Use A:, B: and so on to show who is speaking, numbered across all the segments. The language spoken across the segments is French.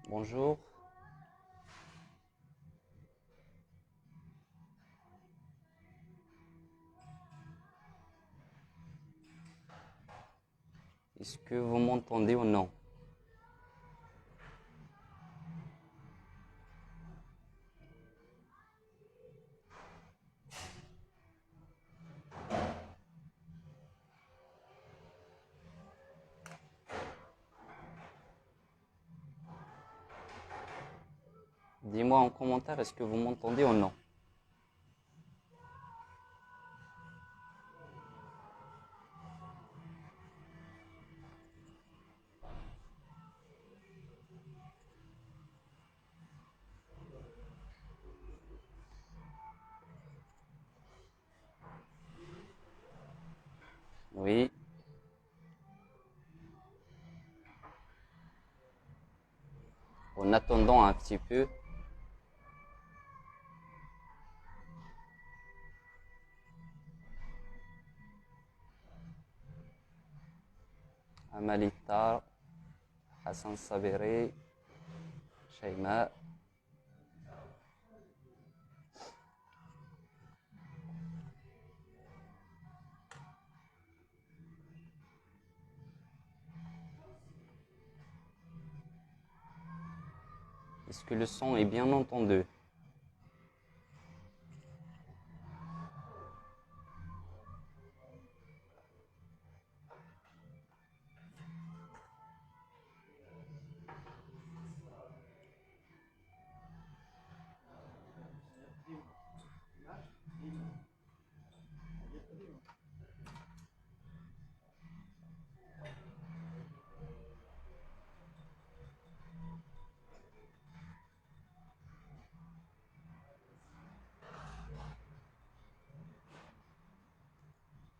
A: Bonjour. Est-ce que vous m'entendez ou non? Dis-moi en commentaire, est-ce que vous m'entendez ou non? Oui. En attendant un petit peu. Amalita, Hassan Saberi, Shaima. Est-ce que le son est bien entendu?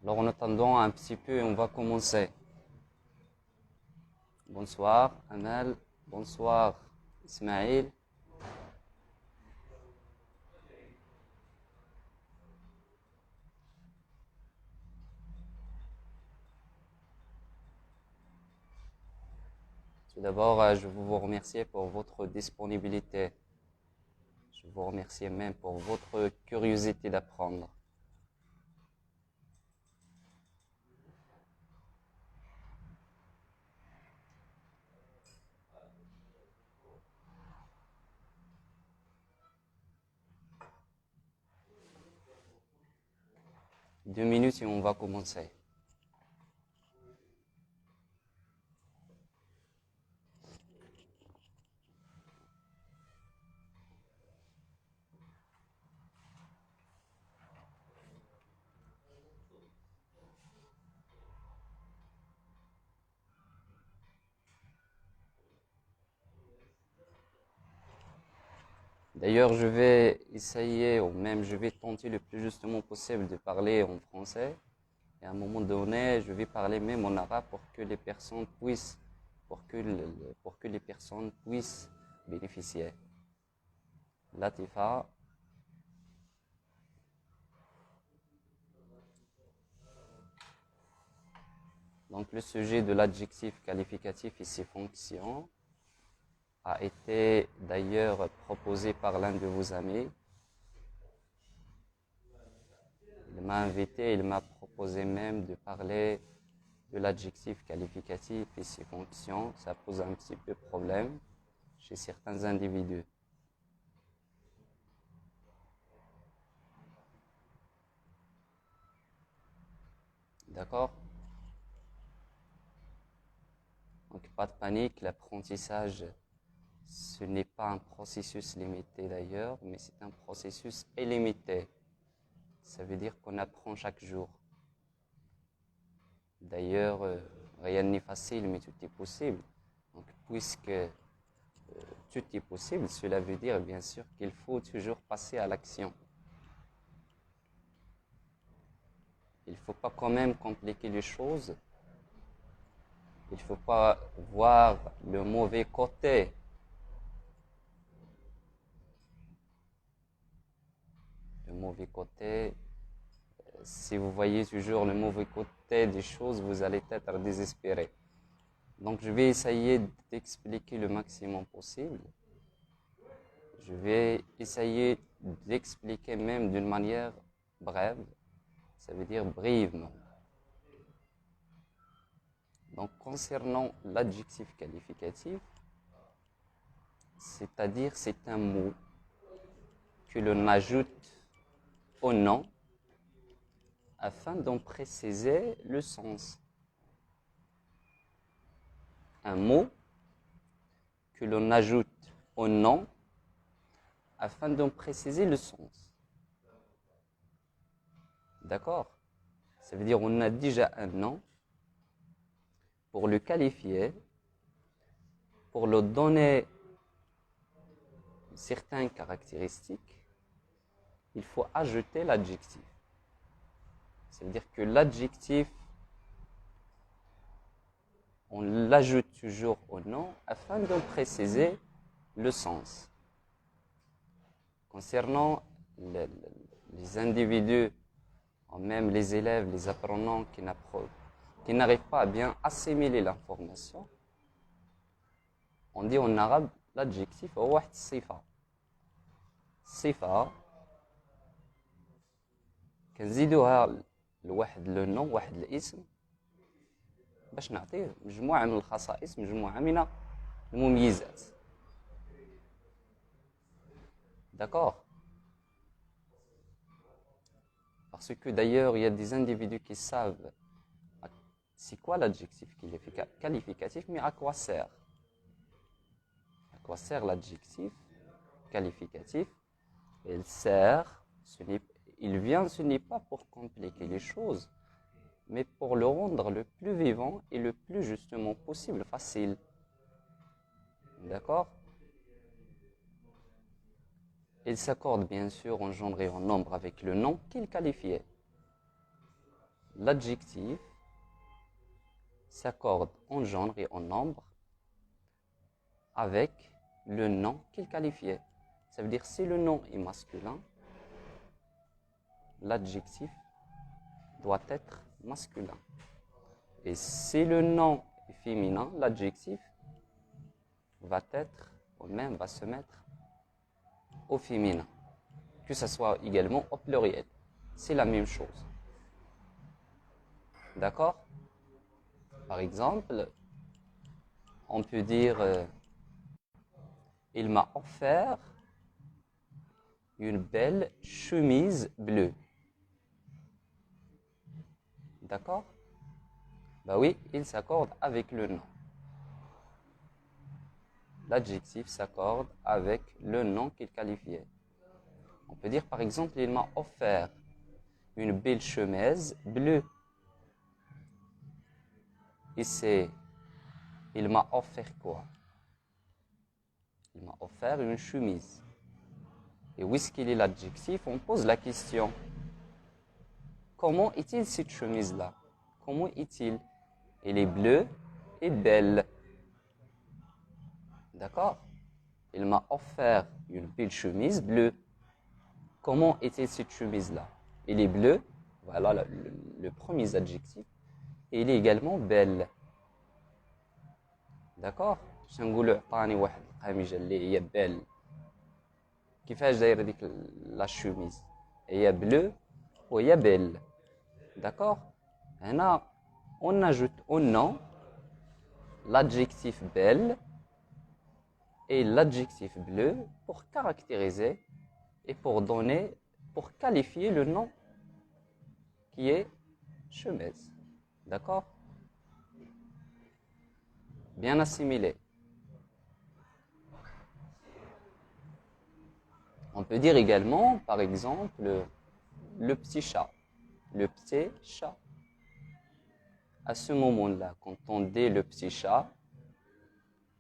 A: Alors en attendant un petit peu, on va commencer. Bonsoir Amal, bonsoir Ismaël. Tout d'abord, je veux vous remercier pour votre disponibilité. Je vous remercie même pour votre curiosité d'apprendre. Deux minutes et on va commencer. D'ailleurs, je vais essayer, ou même je vais tenter le plus justement possible de parler en français. Et à un moment donné, je vais parler même en arabe pour que les personnes puissent, pour que les personnes puissent bénéficier. Latifa. Donc, le sujet de l'adjectif qualificatif et ses fonctions a été d'ailleurs proposé par l'un de vos amis. Il m'a invité, il m'a proposé même de parler de l'adjectif qualificatif et ses fonctions. Ça pose un petit peu problème chez certains individus. D'accord? Donc pas de panique, l'apprentissage, Ce n'est pas un processus limité d'ailleurs, mais c'est un processus illimité. Ça veut dire qu'on apprend chaque jour. D'ailleurs, rien n'est facile, mais tout est possible. Donc, puisque tout est possible, cela veut dire bien sûr qu'il faut toujours passer à l'action. Il ne faut pas quand même compliquer les choses. Il ne faut pas voir le mauvais côté. Le mauvais côté, si vous voyez toujours le mauvais côté des choses, vous allez être désespéré. Donc je vais essayer d'expliquer le maximum possible. Je vais essayer d'expliquer même d'une manière brève, ça veut dire brièvement. Donc concernant l'adjectif qualificatif, c'est-à-dire c'est un mot que l'on ajoute au nom afin d'en préciser le sens. Un mot que l'on ajoute au nom afin d'en préciser le sens. D'accord? Ça veut dire on a déjà un nom pour le qualifier, pour le donner certaines caractéristiques, il faut ajouter l'adjectif. Ça veut dire que l'adjectif, on l'ajoute toujours au nom afin d'en préciser le sens. Concernant les individus, ou même les élèves, les apprenants qui n'arrivent pas à bien assimiler l'information, on dit en arabe l'adjectif هو واحد الصفة. الصفة كنزيدوها لواحد لو نون واحد الاسم باش نعطيه مجموعة من الخصائص مجموعة من المميزات. D'accord? Parce que d'ailleurs, il y a des individus qui savent c'est quoi l'adjectif qualificatif, mais à quoi sert? À quoi sert l'adjectif qualificatif? Il sert, il vient, ce n'est pas pour compliquer les choses, mais pour le rendre le plus vivant et le plus justement possible, facile. D'accord? Il s'accorde bien sûr en genre et en nombre avec le nom qu'il qualifiait. L'adjectif s'accorde en genre et en nombre avec le nom qu'il qualifiait. Ça veut dire si le nom est masculin, l'adjectif doit être masculin. Et si le nom est féminin, l'adjectif va se mettre au féminin. Que ce soit également au pluriel. C'est la même chose. D'accord? Par exemple, on peut dire il m'a offert une belle chemise bleue. D'accord? Bah oui, il s'accorde avec le nom. L'adjectif s'accorde avec le nom qu'il qualifiait. On peut dire par exemple, il m'a offert une belle chemise bleue. Et c'est, il m'a offert quoi? Il m'a offert une chemise. Et où est-ce qu'il est l'adjectif? On pose la question. Comment est-il cette chemise-là? Comment est-il? Elle est bleue et belle. D'accord? Il m'a offert une belle chemise bleue. Comment est-elle cette chemise-là? Elle est bleue. Voilà le premier adjectif. Et elle est également belle. D'accord? Je نقولوا عطاني واحد القميجة اللي هي belle. كيفاش دايره ديك لا شوميز؟ هي بلو وهي belle. D'accord? هنا on ajoute au nom l'adjectif belle et l'adjectif bleu pour caractériser et pour qualifier le nom qui est chemise. D'accord? Bien assimilé. peut dire également, par exemple, le petit chat. Le petit chat. À ce moment-là, quand on dit le petit chat,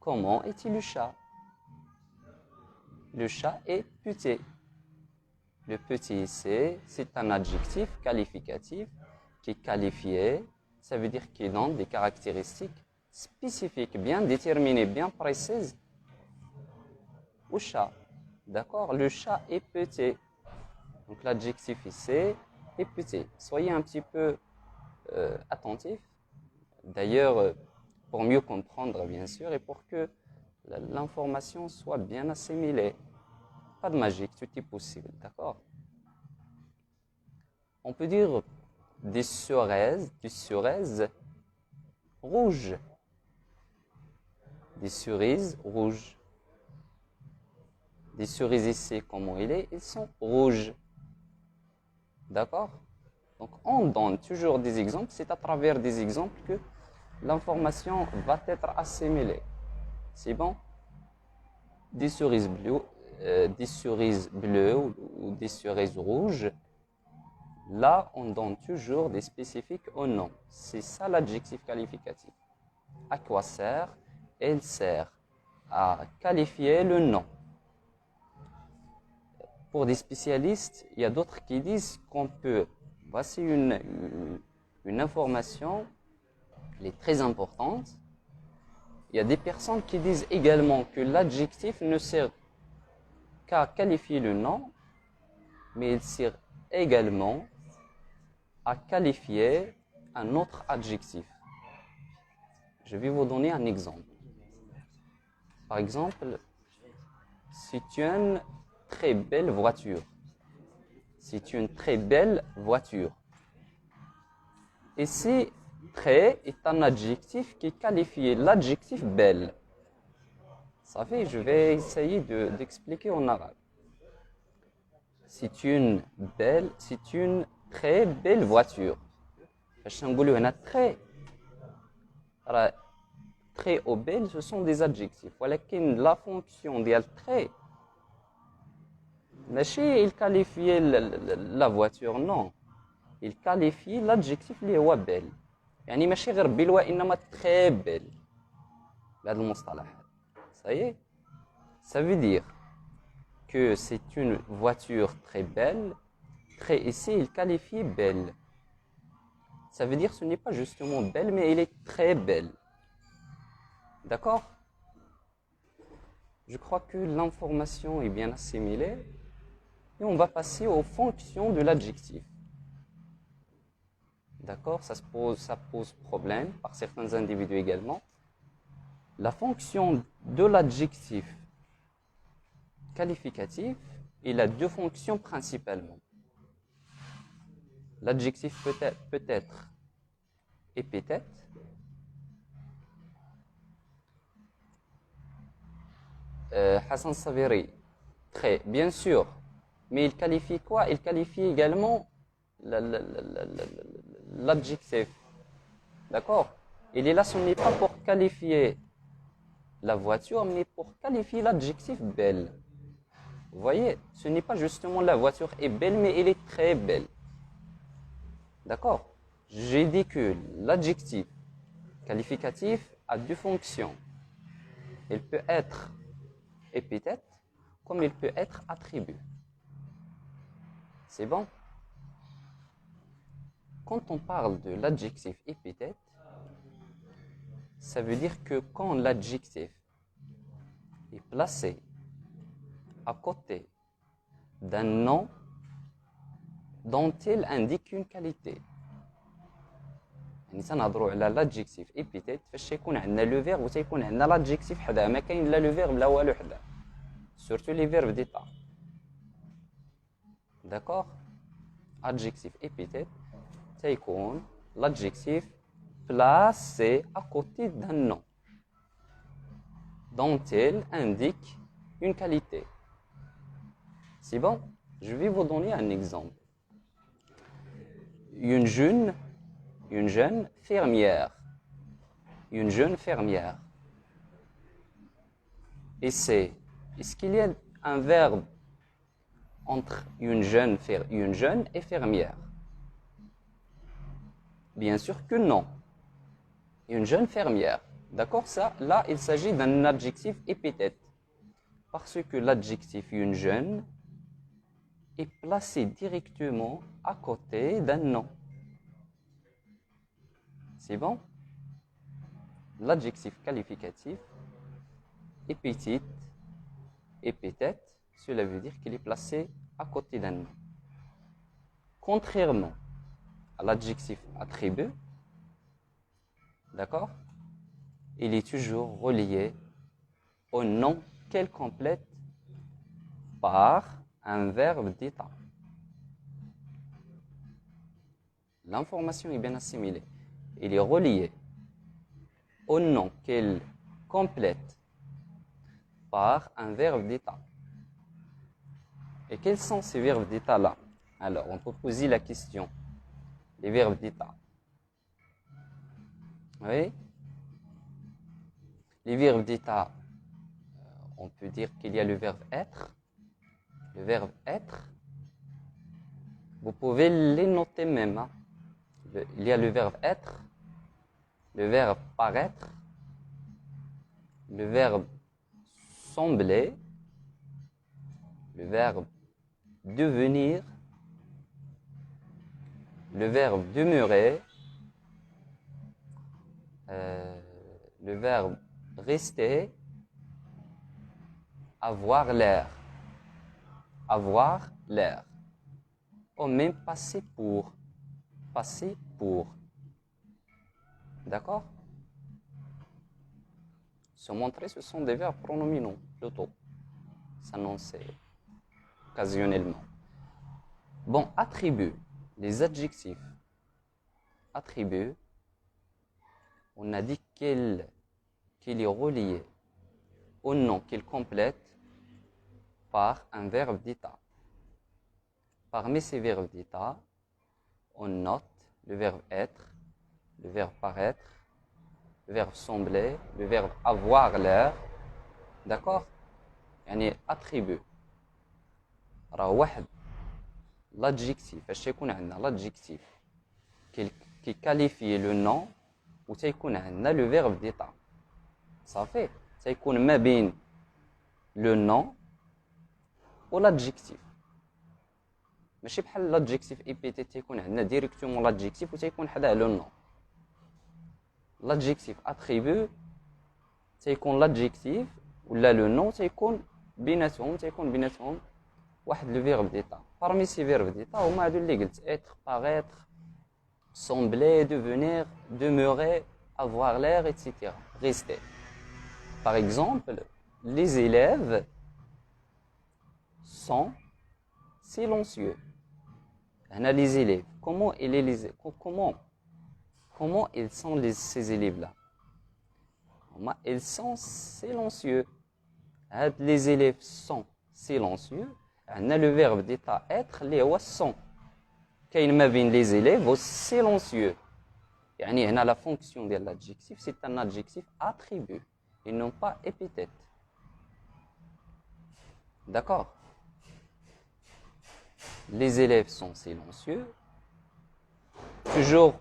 A: comment est-il le chat? Le chat est petit. Le petit ici, c'est un adjectif qualificatif qui est qualifié. Ça veut dire qu'il donne des caractéristiques spécifiques, bien déterminées, bien précises au chat. D'accord? Le chat est petit. Donc l'adjectif ici est petit. Soyez un petit peu attentifs. D'ailleurs, pour mieux comprendre, bien sûr, et pour que l'information soit bien assimilée. Pas de magique, tout est possible, d'accord? On peut dire des cerises rouges. Des cerises rouges. Des cerises ici, comment il est? Ils sont rouges. D'accord? Donc, on donne toujours des exemples. C'est à travers des exemples que l'information va être assimilée. C'est bon? Des cerises bleues ou des cerises rouges. Là, on donne toujours des spécifiques au nom. C'est ça l'adjectif qualificatif. À quoi sert? Il sert à qualifier le nom. Pour des spécialistes, il y a d'autres qui disent qu'on peut. Voici une information, elle est très importante. Il y a des personnes qui disent également que l'adjectif ne sert qu'à qualifier le nom, mais il sert également à qualifier un autre adjectif. Je vais vous donner un exemple. Par exemple, c'est une très belle voiture. C'est une très belle voiture. Ici, très est un adjectif qui qualifie l'adjectif belle. Ça fait, je vais essayer d'expliquer en arabe. C'est une très belle voiture. Je vais dire très. Très ou belle, ce sont des adjectifs. ولكن la fonction ديال très, ماشي il qualifie la voiture, non. Il qualifie l'adjectif اللي هو belle. يعني ماشي غير belle وإنما très belle. بهذا المصطلح. Ça y est. Ça veut dire que c'est une voiture très belle. Très ici, il qualifie belle. Ça veut dire que ce n'est pas justement belle, mais elle est très belle. D'accord? Je crois que l'information est bien assimilée et on va passer aux fonctions de l'adjectif. D'accord? Ça pose problème par certains individus également. La fonction de l'adjectif qualificatif, il a deux fonctions principalement. L'adjectif peut être épithète. Hassan Saveri, très, bien sûr. Mais il qualifie quoi? Il qualifie également l'adjectif. D'accord? Il est là, ce n'est pas pour qualifier la voiture, mais pour qualifier l'adjectif belle. Vous voyez, ce n'est pas justement la voiture est belle, mais elle est très belle. D'accord? J'ai dit que l'adjectif qualificatif a deux fonctions. Il peut être épithète, comme il peut être attribut. C'est bon? Quand on parle de l'adjectif épithète, ça veut dire que quand l'adjectif est placé à côté d'un nom dont il indique une qualité. يعني تنهضروا على l'adjectif épithète فاش يكون عندنا لو فيرب وتيكون عندنا l'adjectif حداه ما كاين لا لو فيرب لا والو حداه surtout les verbes d'état. D'accord? Adjectif épithète تيكون l'adjectif placé à côté d'un nom dont il indique une qualité. C'est bon? Je vais vous donner un exemple. Une jeune fermière. Une jeune fermière. Et est-ce qu'il y a un verbe entre une jeune et fermière? Bien sûr que non. Une jeune fermière. D'accord? Ça, là, il s'agit d'un adjectif épithète. Parce que l'adjectif une jeune est placé directement à côté d'un nom. C'est bon? L'adjectif qualificatif, épithète, cela veut dire qu'il est placé à côté d'un nom. Contrairement à l'adjectif attribut, d'accord? Il est toujours relié au nom qu'elle complète par un verbe d'état. L'information est bien assimilée. Il est relié au nom qu'elle complète par un verbe d'état. Et quels sont ces verbes d'état-là? Alors, on peut poser la question. Les verbes d'état. Oui? Les verbes d'état, on peut dire qu'il y a le verbe être. Le verbe être. Vous pouvez les noter même. Hein? Il y a le verbe être, le verbe paraître, le verbe sembler, le verbe devenir, le verbe demeurer, le verbe rester, avoir l'air. Avoir l'air. Ou même passer pour. Passer pour. D'accord? Se montrer, ce sont des verbes pronominaux, plutôt. S'annoncer occasionnellement. Bon, attributs. Les adjectifs. Attributs. On a dit qu'il est relié au nom qu'il complète par un verbe d'état. Parmi ces verbes d'état, on note le verbe être, le verbe paraître, le verbe sembler, le verbe avoir l'air. D'accord? يعني attribut. راه واحد l'adjectif فاش يكون عندنا l'adjectif qui qualifie le nom وتيكون عندنا le verbe d'état. صافي تيكون ما بين le nom و l'adjectif. ماشي بحال l'adjectif épithète تيكون عندنا directement l'adjectif وتيكون حداه le nom. L'adjectif attribut تيكون l'adjectif ولا le nom تيكون بيناتهم واحد le verbe d'état. Parmi ces verbes d'état هما هادو اللي قلت être, paraître, sembler, devenir, demeurer, avoir l'air, etc. Rester. Par exemple, les élèves sont silencieux. Les élèves, comment ils sont ces élèves-là? Ils sont silencieux. Les élèves sont silencieux. On a le verbe d'état être, les sont. كاين ما بين les élèves au silencieux. يعني هنا la fonction de l'adjectif, c'est un adjectif attribut et non pas épithète. D'accord? Les élèves sont silencieux. Toujours,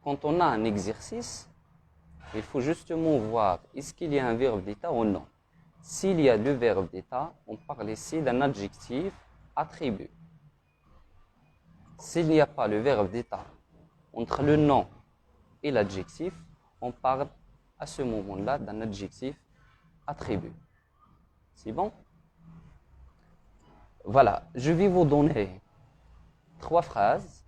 A: quand on a un exercice, il faut justement voir est-ce qu'il y a un verbe d'état ou non. S'il y a le verbe d'état, on parle ici d'un adjectif attribut. S'il n'y a pas le verbe d'état entre le nom et l'adjectif, on parle à ce moment-là d'un adjectif attribut. C'est bon? Voilà, je vais vous donner 3 phrases.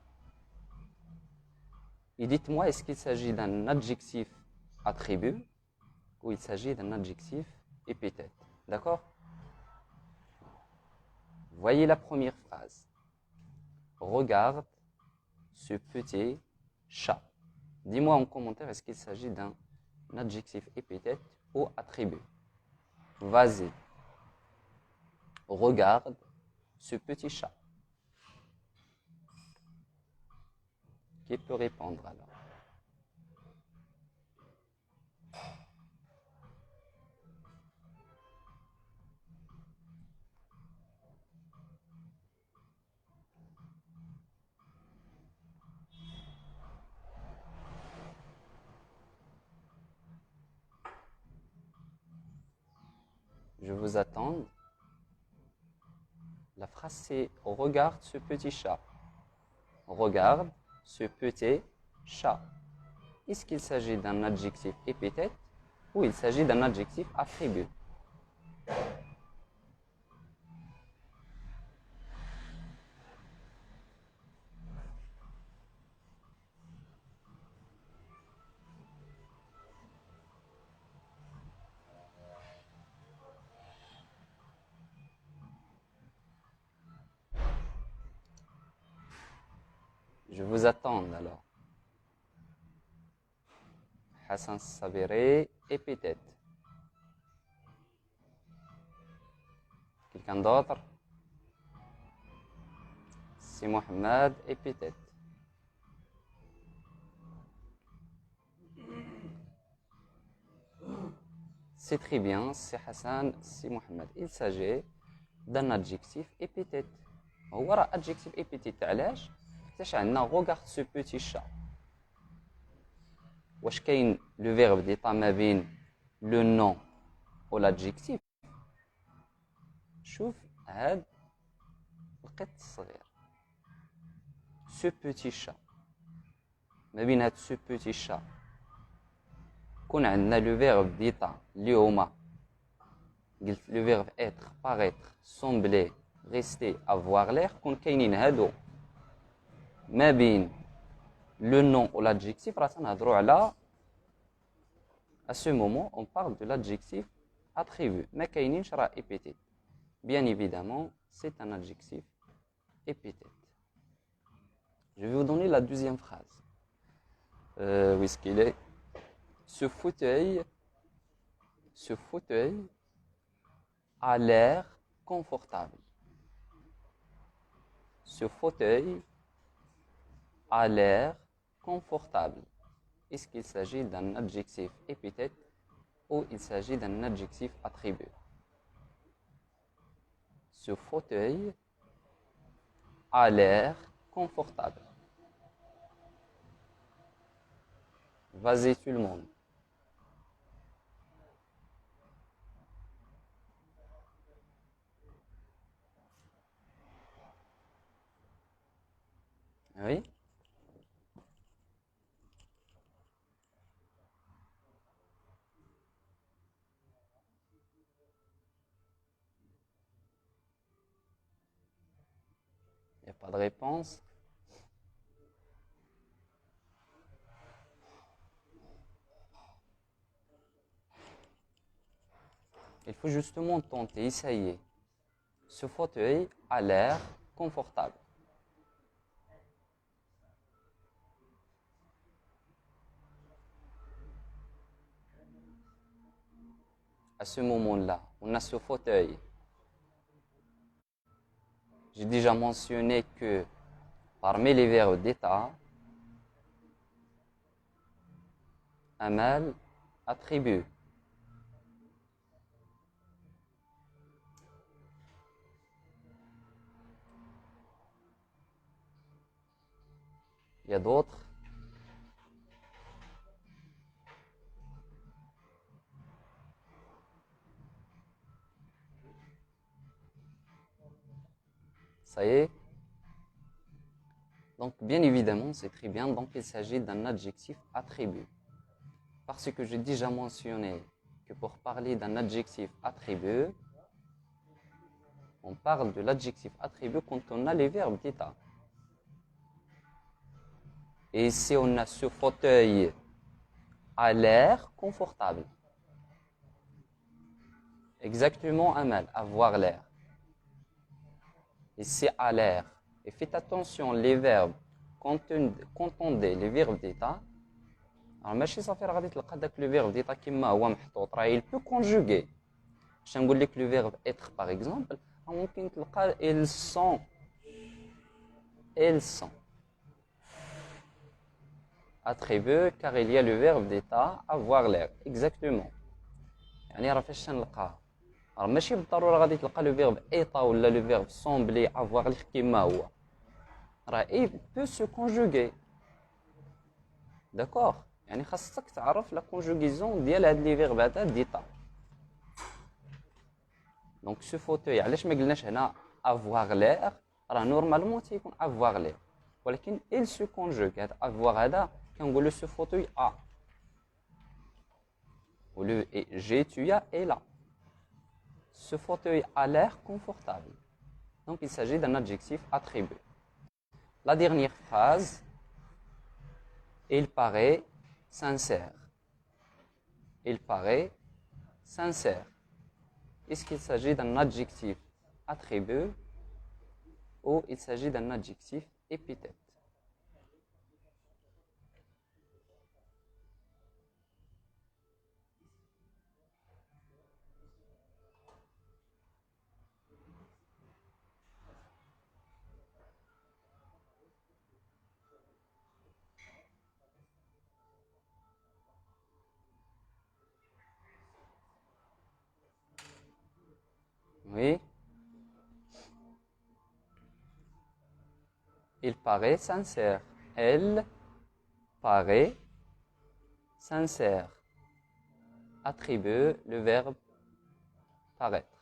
A: Et dites-moi, est-ce qu'il s'agit d'un adjectif attribut ou il s'agit d'un adjectif épithète. D'accord? Voyez la première phrase. Regarde ce petit chat. Dis-moi en commentaire, est-ce qu'il s'agit d'un adjectif épithète ou attribut? Vas-y. Regarde ce petit chat. Qui peut répondre alors? Je vous attends. La phrase c'est regarde ce petit chat. Regarde ce petit chat. Est-ce qu'il s'agit d'un adjectif épithète ou il s'agit d'un adjectif attribut? Je vous attends alors. Hassan Sabiri, épithète. Quelqu'un d'autre? Si Mohamed, épithète. C'est très bien, c'est Hassan, c'est Mohamed. Il s'agit d'un adjectif épithète. هو راه adjectif épithète علاش؟ حيتاش عندنا regarde ce petit chat. واش كاين لو فيرب ديتا ما بين لو نون و l'adjectif؟ شوف هاد القط الصغير ce petit chat ما بين هاد ce petit chat كون عندنا لو فيرب ديتا اللي هما قلت لو فيرب être paraître sembler rester avoir l'air كون كاينين هادو ما بين le nom ou l'adjectif راه تنهضروا على à ce moment on parle de l'adjectif attribut ما كاينينش راه épithète. Bien évidemment c'est un adjectif épithète. Je vais vous donner la deuxième phrase. Où est-ce qu'il est? Ce fauteuil a l'air confortable. Ce fauteuil a l'air confortable. Est-ce qu'il s'agit d'un adjectif épithète ou il s'agit d'un adjectif attribut? Ce fauteuil a l'air confortable. Vas-y tout le monde. Oui? Il n'y a pas de réponse. Il faut justement tenter, essayer. Ce fauteuil a l'air confortable. À ce moment-là, on a ce fauteuil. J'ai déjà mentionné que parmi les verbes d'état, Amal attribut. Il y a d'autres. Ça y est. Donc, bien évidemment, c'est très bien. Donc, il s'agit d'un adjectif attribut. Parce que j'ai déjà mentionné que pour parler d'un adjectif attribut, on parle de l'adjectif attribut quand on a les verbes d'état. Et ici, on a ce fauteuil a l'air confortable. Exactement, Amal, avoir l'air. Ici, à l'air. Et faites attention, les verbes, contendez les verbes d'état. Alors, ماشي صافي راه غادي تلقى داك لو فيرب ديتا كيما هو محطوط راه il peut conjuguer. باش نقول لك لو فيرب être par exemple ممكن تلقى ils sont attribut car il y a le verbe d'état avoir l'air exactement. يعني راه فاش تنلقاه راه ماشي بالضروره غادي تلقى لو فيرب ايطا ولا لو فيرب سومبلي افواغ لير كيما هو راه il peut se conjuguer. d'accord يعني خاصك تعرف لا كونجوغيزون ديال هاد لي فيرب هذا ديتا. Donc ce fauteuil, علاش ما قلناش هنا avoir l'air, راه نورمالمون تيكون avoir l'air, ولكن il se conjugue. هذا avoir هذا كنقولوا ce fauteuil a. Au lieu j'ai, tu as et là. Ce fauteuil a l'air confortable. Donc il s'agit d'un adjectif attribué. La dernière phrase, il paraît sincère. Il paraît sincère. Est-ce qu'il s'agit d'un adjectif attribué ou il s'agit d'un adjectif épithète? Oui. Il paraît sincère. Elle paraît sincère. Attribue le verbe paraître.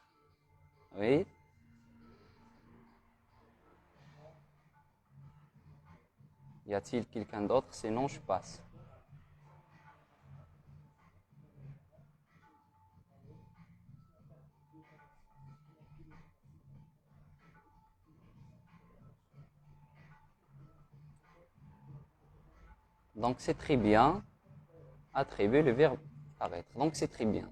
A: Oui. Y a-t-il quelqu'un d'autre? Sinon, je passe. Donc, c'est très bien. Attribuer le verbe paraître. Donc, c'est très bien.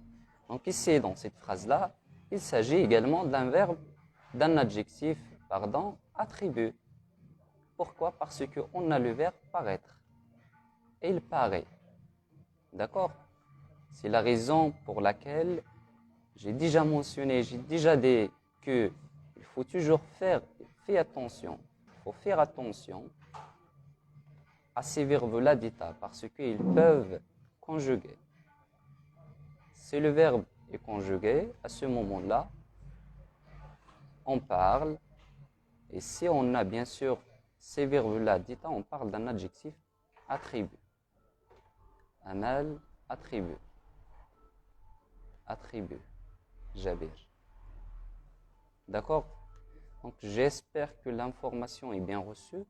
A: Donc, ici, dans cette phrase-là, il s'agit également d'un verbe, d'un adjectif, pardon, attribué. Pourquoi? Parce qu'on a le verbe paraître. Et il paraît. D'accord? C'est la raison pour laquelle j'ai déjà mentionné, j'ai déjà dit qu'il faut toujours faire attention. Il faut faire attention à ces verbes-là d'état parce qu'ils peuvent conjuguer. Si le verbe est conjugué, à ce moment-là, on parle. Et si on a bien sûr ces verbes-là d'état, on parle d'un adjectif attribué. Un attribué. Attribué. Jabir. D'accord? Donc j'espère que l'information est bien reçue.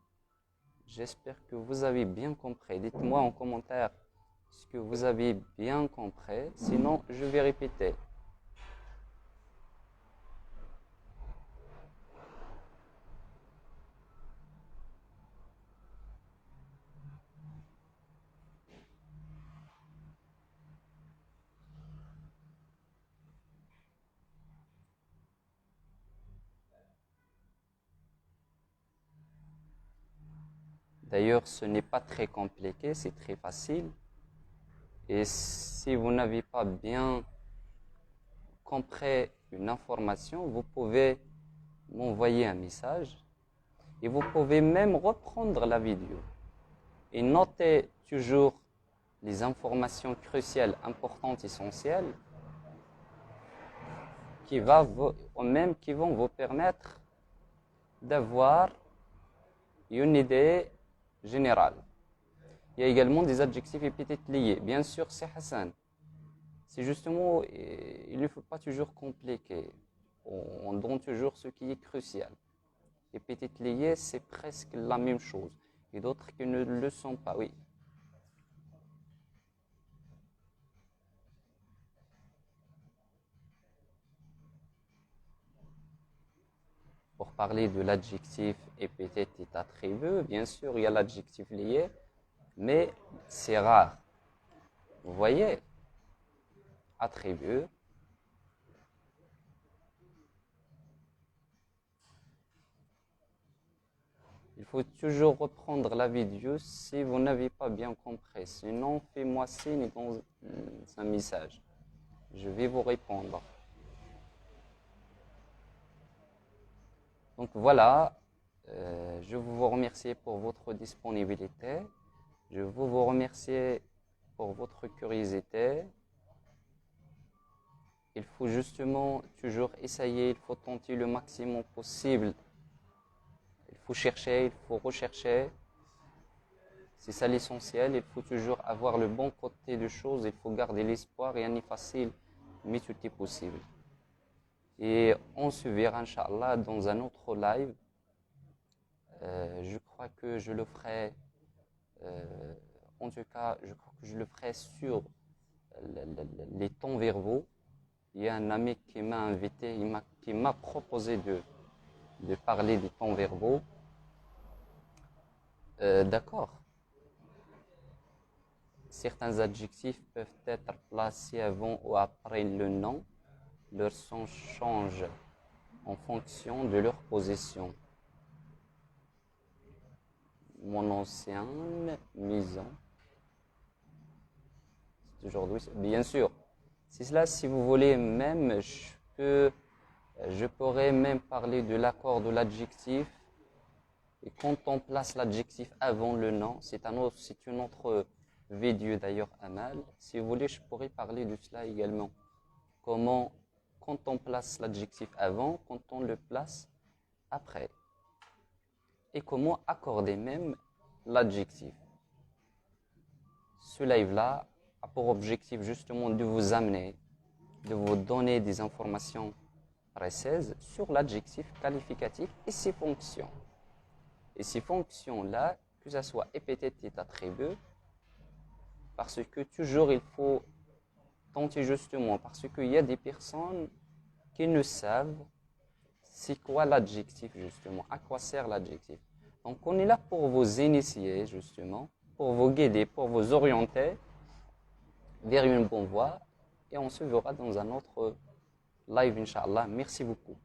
A: J'espère que vous avez bien compris. Dites-moi en commentaire ce que vous avez bien compris. Sinon, je vais répéter. D'ailleurs, ce n'est pas très compliqué, c'est très facile. Et si vous n'avez pas bien compris une information, vous pouvez m'envoyer un message et vous pouvez même reprendre la vidéo et noter toujours les informations cruciales, importantes, essentielles qui vont vous permettre d'avoir une idée générale. Il y a également des adjectifs épithètes liés. Bien sûr, c'est Hassan. C'est justement, il ne faut pas toujours compliquer. On donne toujours ce qui est crucial. Épithètes liés, c'est presque la même chose. Et d'autres qui ne le sont pas, oui. Pour parler de l'adjectif épithète et attribut, bien sûr, il y a l'adjectif lié, mais c'est rare. Vous voyez, attribut. Il faut toujours reprendre la vidéo si vous n'avez pas bien compris. Sinon, faites-moi signe dans un message. Je vais vous répondre. Donc voilà, je vous remercie pour votre disponibilité. Je vous remercie pour votre curiosité. Il faut justement toujours essayer, il faut tenter le maximum possible. Il faut chercher, il faut rechercher. C'est ça l'essentiel. Il faut toujours avoir le bon côté des choses. Il faut garder l'espoir. Rien n'est facile, mais tout est possible. Et on se verra, Inch'Allah, dans un autre live. Je crois que je le ferai, en tout cas, je crois que je le ferai sur les temps verbaux. Il y a un ami qui m'a invité, qui m'a proposé de parler des temps verbaux. D'accord. Certains adjectifs peuvent être placés avant ou après le nom. Leur sens change en fonction de leur position. Mon ancienne maison. C'est aujourd'hui, bien sûr. C'est cela, si vous voulez, même, je pourrais même parler de l'accord de l'adjectif. Et quand on place l'adjectif avant le nom, c'est une autre vidéo d'ailleurs, Amal. Si vous voulez, je pourrais parler de cela également. Comment, quand on place l'adjectif avant, quand on le place après. Et comment accorder même l'adjectif. Ce live-là a pour objectif justement de vous amener, de vous donner des informations précises sur l'adjectif qualificatif et ses fonctions. Et ces fonctions-là, que ce soit épithète et attribut, parce que toujours il faut tenter justement, parce qu'il y a des personnes qui ne savent c'est quoi l'adjectif justement, à quoi sert l'adjectif. Donc on est là pour vous initier justement, pour vous guider, pour vous orienter vers une bonne voie et on se verra dans un autre live, Inch'Allah. Merci beaucoup.